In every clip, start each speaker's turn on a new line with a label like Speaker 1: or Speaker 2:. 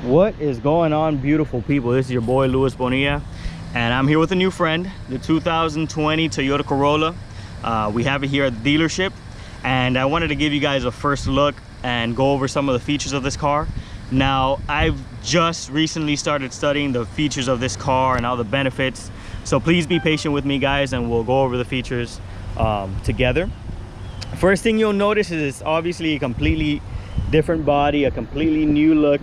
Speaker 1: What is going on, beautiful people? This is your boy Luis Bonilla, and I'm here with a new friend, the 2020 Toyota Corolla. We have it here at the dealership, and I wanted to give you guys a first look and go over some of the features of this car. Now, I've just recently started studying the features of this car and all the benefits, so please be patient with me, guys, and we'll go over the features together. First thing you'll notice is it's obviously a completely different body, a completely new look.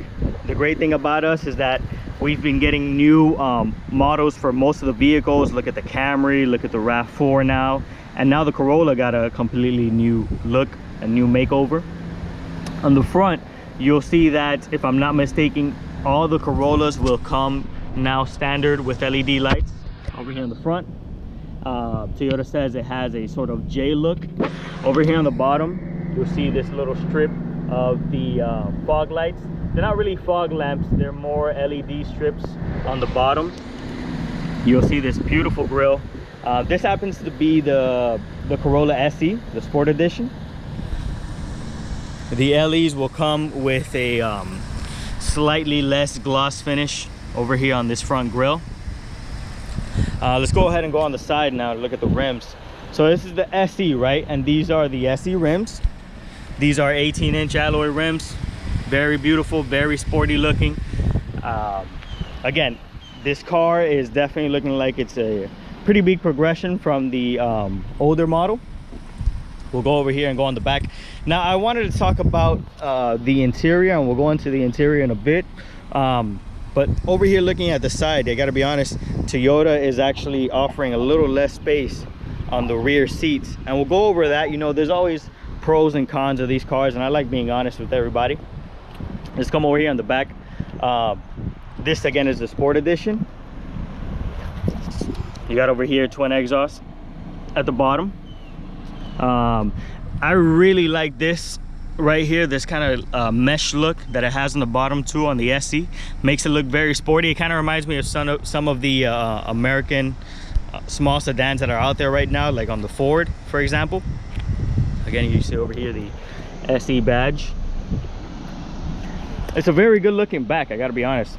Speaker 1: The great thing about us is that we've been getting new models for most of the vehicles. Look at the Camry, look at the RAV4 now, and now the Corolla got a completely new look, a new makeover. On the front, you'll see that, if I'm not mistaken, all the Corollas will come now standard with LED lights. Over here in the front, Toyota says it has a sort of J look. Over here on the bottom, you'll see this little strip of the fog lights. They're not really fog lamps, they're more LED strips on the bottom. You'll see this beautiful grille. This happens to be the Corolla SE, the Sport Edition. The LEs will come with a slightly less gloss finish over here on this front grille. Let's go ahead and go on the side now to look at the rims. So this is the SE, right? And these are the SE rims. These are 18-inch alloy rims. Very beautiful, very sporty looking. Again, this car is definitely looking like it's a pretty big progression from the older model. We'll go over here and go on the back. Now, I wanted to talk about the interior, and we'll go into the interior in a bit. But over here looking at the side, I gotta be honest, Toyota is actually offering a little less space on the rear seats, and we'll go over that. You know, there's always pros and cons of these cars, and I like being honest with everybody. Let's come over here on the back. This again is the Sport Edition. You got over here twin exhaust at the bottom. I really like this right here, this kind of mesh look that it has on the bottom too on the SE. Makes it look very sporty. It kind of reminds me of some of the American small sedans that are out there right now, like on the Ford, for example. Again, you see over here the SE badge. It's a very good looking back, I gotta be honest.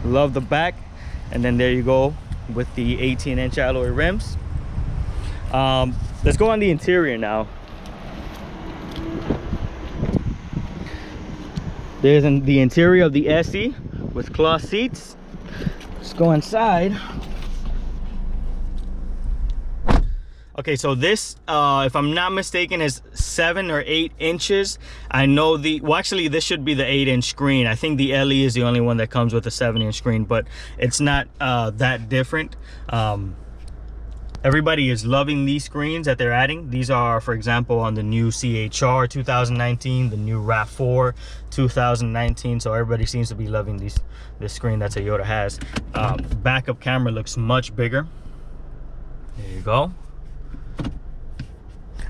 Speaker 1: Love the back. And then there you go with the 18-inch alloy rims. Let's go on the interior now. There's the interior of the SE with cloth seats. Let's go inside. Okay, so this, if I'm not mistaken, is 7 or 8 inches. I know well, actually, this should be the 8-inch screen. I think the LE is the only one that comes with a 7-inch screen, but it's not that different. Everybody is loving these screens that they're adding. These are, for example, on the new CHR 2019, the new RAV4 2019. So everybody seems to be loving this screen that Toyota has. Backup camera looks much bigger. There you go.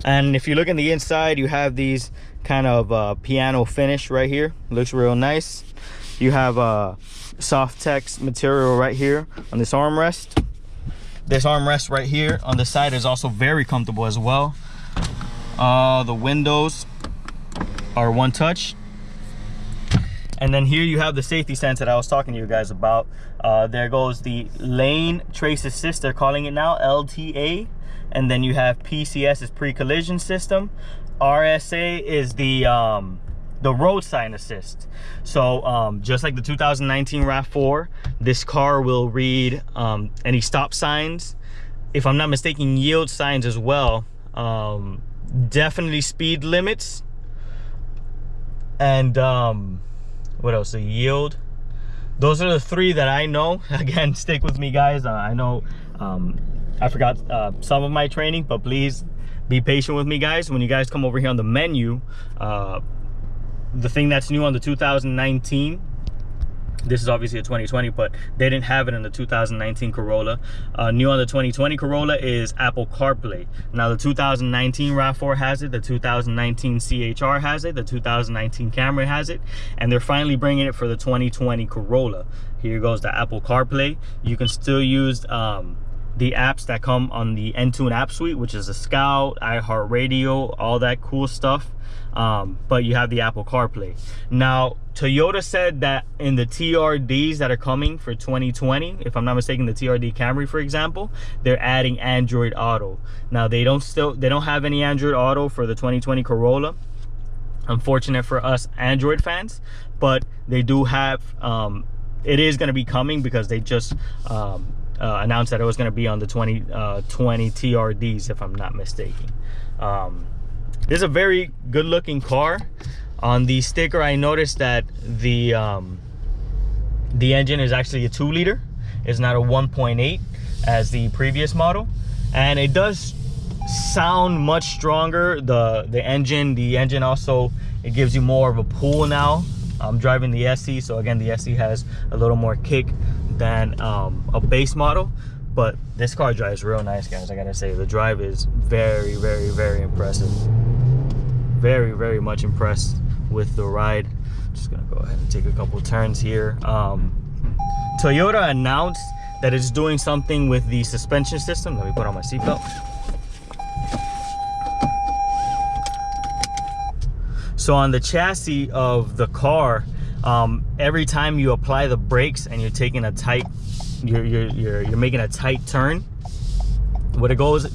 Speaker 1: And if you look in the inside, you have these kind of piano finish right here. Looks real nice. You have soft text material right here on this armrest. This armrest right here on the side is also very comfortable as well. The windows are one touch. And then here you have the safety sense that I was talking to you guys about. There goes the lane trace assist, they're calling it now, LTA. And then you have PCS is pre-collision system. RSA is the road sign assist. So just like the 2019 RAV4, this car will read any stop signs, if I'm not mistaken, yield signs as well, definitely speed limits, and what else? The yield. Those are the 3 that I know. Again, stick with me, guys. I know I forgot some of my training, but please be patient with me, guys. When you guys come over here on the menu, the thing that's new on the 2019, this is obviously a 2020, but they didn't have it in the 2019 Corolla. New on the 2020 Corolla is Apple CarPlay. Now the 2019 RAV4 has it, the 2019 CHR has it, the 2019 Camry has it, and they're finally bringing it for the 2020 Corolla. Here goes the Apple CarPlay. You can still use the apps that come on the Entune app suite, which is the Scout, iHeartRadio, all that cool stuff. But you have the Apple CarPlay. Now, Toyota said that in the TRDs that are coming for 2020, if I'm not mistaken, the TRD Camry, for example, they're adding Android Auto. Now, they don't have any Android Auto for the 2020 Corolla. Unfortunate for us Android fans, but they do have, it is going to be coming because they just announced that it was going to be on the 2020 TRDs, if I'm not mistaken. This is a very good looking car. On the sticker, I noticed that the engine is actually a 2-liter. It's not a 1.8 as the previous model, and it does sound much stronger. The engine also, it gives you more of a pull now. I'm driving the SE, so again, the SE has a little more kick than a base model, but this car drives real nice, guys. I gotta say, the drive is very, very, very impressive. Very, very much impressed with the ride. Just gonna go ahead and take a couple turns here. Toyota announced that it's doing something with the suspension system. Let me put on my seatbelt. So on the chassis of the car, every time you apply the brakes and you're taking a tight, you're making a tight turn, what it goes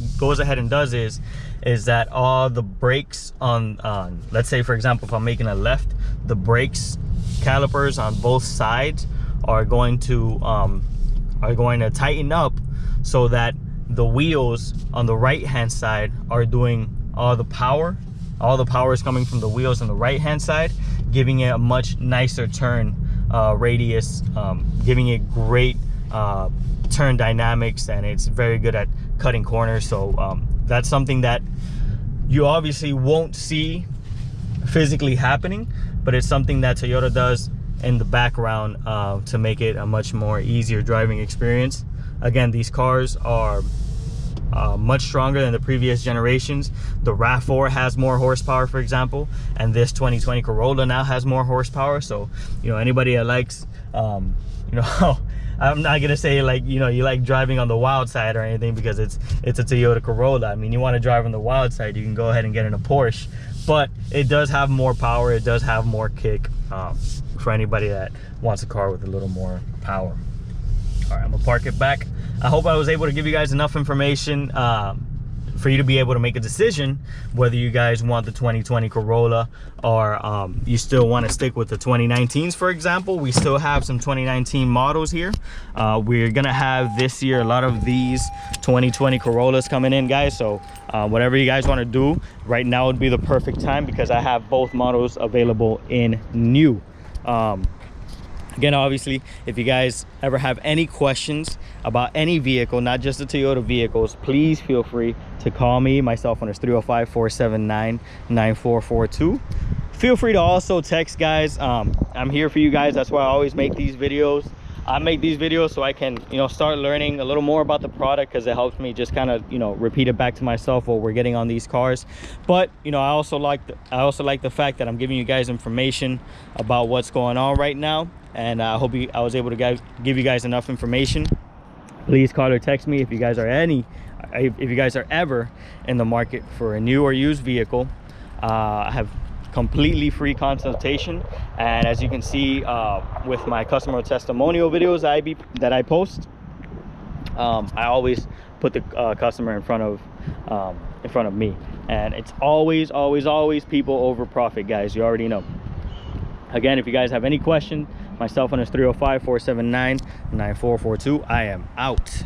Speaker 1: ahead and does is that all the brakes on let's say, for example, if I'm making a left, the brakes calipers on both sides are going to tighten up so that the wheels on the right hand side are doing all the power. All the power is coming from the wheels on the right hand side, giving it a much nicer turn radius, giving it great turn dynamics, and it's very good at cutting corners. So that's something that you obviously won't see physically happening, but it's something that Toyota does in the background to make it a much more easier driving experience. Again, these cars are much stronger than the previous generations. The RAV4 has more horsepower, for example, and this 2020 Corolla now has more horsepower. So, you know, anybody that likes, you know, I'm not gonna say, like, you know, you like driving on the wild side or anything, because it's a Toyota Corolla. I mean, you want to drive on the wild side, you can go ahead and get in a Porsche, but it does have more power, it does have more kick, for anybody that wants a car with a little more power. All right, I'm gonna park it back. I hope I was able to give you guys enough information for you to be able to make a decision whether you guys want the 2020 Corolla or you still want to stick with the 2019s, for example. We still have some 2019 models here. We're gonna have this year a lot of these 2020 Corollas coming in, guys. So whatever you guys want to do right now would be the perfect time, because I have both models available in new. Again, obviously, if you guys ever have any questions about any vehicle, not just the Toyota vehicles, please feel free to call me. My cell phone is 305-479-9442. Feel free to also text, guys. I'm here for you guys. That's why I always make these videos. I make these videos so I can, you know, start learning a little more about the product, because it helps me just kind of, you know, repeat it back to myself while we're getting on these cars. But, you know, I also like the fact that I'm giving you guys information about what's going on right now, and I hope I was able to give you guys enough information. Please call or text me if you guys are ever in the market for a new or used vehicle. I have completely free consultation, and as you can see with my customer testimonial videos that I post, I always put the customer in front of me, and it's always people over profit, guys. You already know. Again, if you guys have any questions, my cell phone is 305-479-9442. I am out.